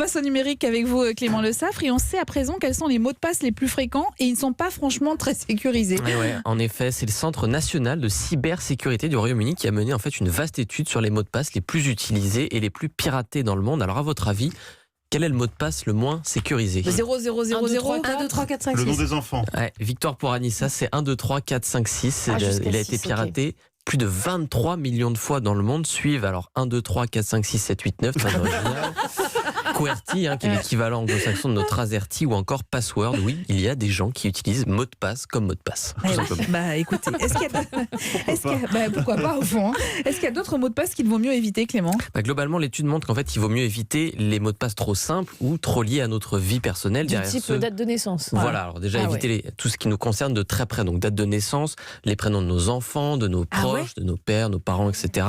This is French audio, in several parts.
Passe au numérique avec vous, Clément Le Saffre, et on sait à présent quels sont les mots de passe les plus fréquents et ils ne sont pas franchement très sécurisés. Et ouais, en effet, c'est le Centre national de cybersécurité du Royaume-Uni qui a mené en fait une vaste étude sur les mots de passe les plus utilisés et les plus piratés dans le monde. Alors à votre avis, quel est le mot de passe le moins sécurisé? 0, 0, 0, 0, 1, 2, 3, 4, 5, 6. Le nom des enfants. Ouais, victoire pour Anissa, c'est 1, 2, 3, 4, 5, 6. Il a été 6, piraté. Plus de 23 millions de fois dans le monde suivent alors 1, 2, 3, 4, 5, 6, 7, 8, 9, très original. QWERTY, qui est l'équivalent anglo-saxon de notre AZERTY, ou encore password. Oui, il y a des gens qui utilisent mot de passe comme mot de passe. Tout simplement. Bah écoutez, pourquoi pas au fond, hein. Est-ce qu'il y a d'autres mots de passe qu'il vaut mieux éviter, Clément? Globalement, l'étude montre qu'en fait, il vaut mieux éviter les mots de passe trop simples ou trop liés à notre vie personnelle. Du type date de naissance. Voilà, alors déjà éviter tout ce qui nous concerne de très près, donc date de naissance, les prénoms de nos enfants, de nos proches, de nos pères, nos parents, etc.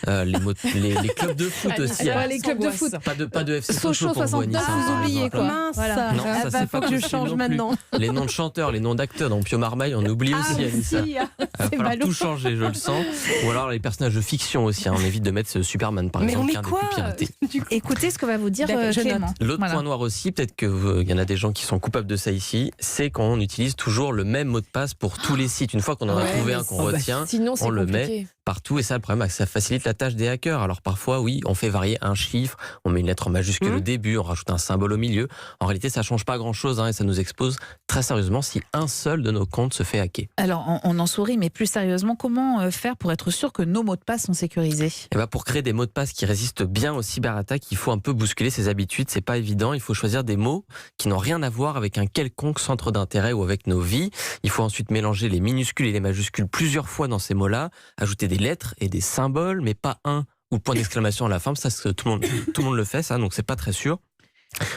Les clubs de foot aussi. Les clubs de foot. Pas de FC Sochaux pour vous, 69, Anissa, vous oubliez quoi. Mince, Voilà. Non, ça, c'est faut pas que je possible change non plus. maintenant. Les noms de chanteurs, les noms d'acteurs dans Pio Marmaille, on oublie aussi, Anissa. Il va falloir tout changer, je le sens. Ou alors les personnages de fiction aussi, on évite de mettre Superman par exemple, qui est un des plus piratés. Écoutez ce que va vous dire Clément. L'autre point noir aussi, peut-être qu'il y en a des gens qui sont coupables de ça ici, c'est quand on utilise toujours le même mot de passe pour tous les sites. Une fois qu'on en a trouvé un qu'on retient, sinon, on le met partout, et ça, le problème, c'est que ça facilite la tâche des hackers. Alors parfois, oui, on fait varier un chiffre, on met une lettre en majuscule au début, on rajoute un symbole au milieu. En réalité, ça change pas grand-chose, et ça nous expose très sérieusement si un seul de nos comptes se fait hacker. Alors, on en sourit, mais plus sérieusement, comment faire pour être sûr que nos mots de passe sont sécurisés? Pour créer des mots de passe qui résistent bien aux cyberattaques, il faut un peu bousculer ses habitudes. C'est pas évident. Il faut choisir des mots qui n'ont rien à voir avec un quelconque centre d'intérêt ou avec nos vies. Il faut ensuite mélanger les minuscules et les majuscules plusieurs fois dans ces mots-là, ajouter des lettres et des symboles, mais pas un ou point d'exclamation à la fin. Ça, tout le monde le fait, ça, donc c'est pas très sûr.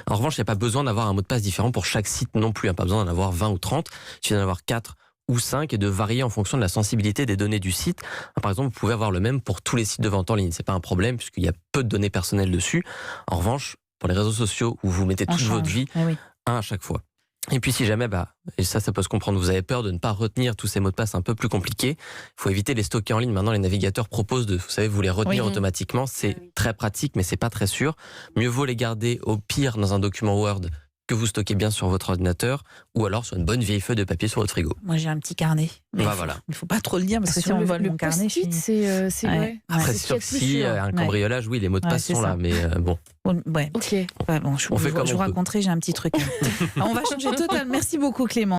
En revanche, il n'y a pas besoin d'avoir un mot de passe différent pour chaque site non plus. Il n'y a pas besoin d'en avoir 20 ou 30. Il suffit d'en avoir 4 ou 5 et de varier en fonction de la sensibilité des données du site. Par exemple, vous pouvez avoir le même pour tous les sites de vente en ligne. C'est pas un problème puisqu'il y a peu de données personnelles dessus. En revanche, pour les réseaux sociaux où vous mettez toute votre vie, un à chaque fois. Et puis si jamais, et ça peut se comprendre, vous avez peur de ne pas retenir tous ces mots de passe un peu plus compliqués, il faut éviter de les stocker en ligne. Maintenant, les navigateurs proposent vous les retenir automatiquement. C'est très pratique, mais c'est pas très sûr. Mieux vaut les garder au pire dans un document Word que vous stockez bien sur votre ordinateur, ou alors sur une bonne vieille feuille de papier sur votre frigo. Moi, j'ai un petit carnet. Voilà. Il ne faut pas trop le dire parce que si on vole mon carnet, c'est vrai. Après, sûr, si un cambriolage, oui, les mots de passe sont là, mais bon. Ouais. Ok. Je vous raconterai, j'ai un petit truc. On va changer total. Merci beaucoup, Clément.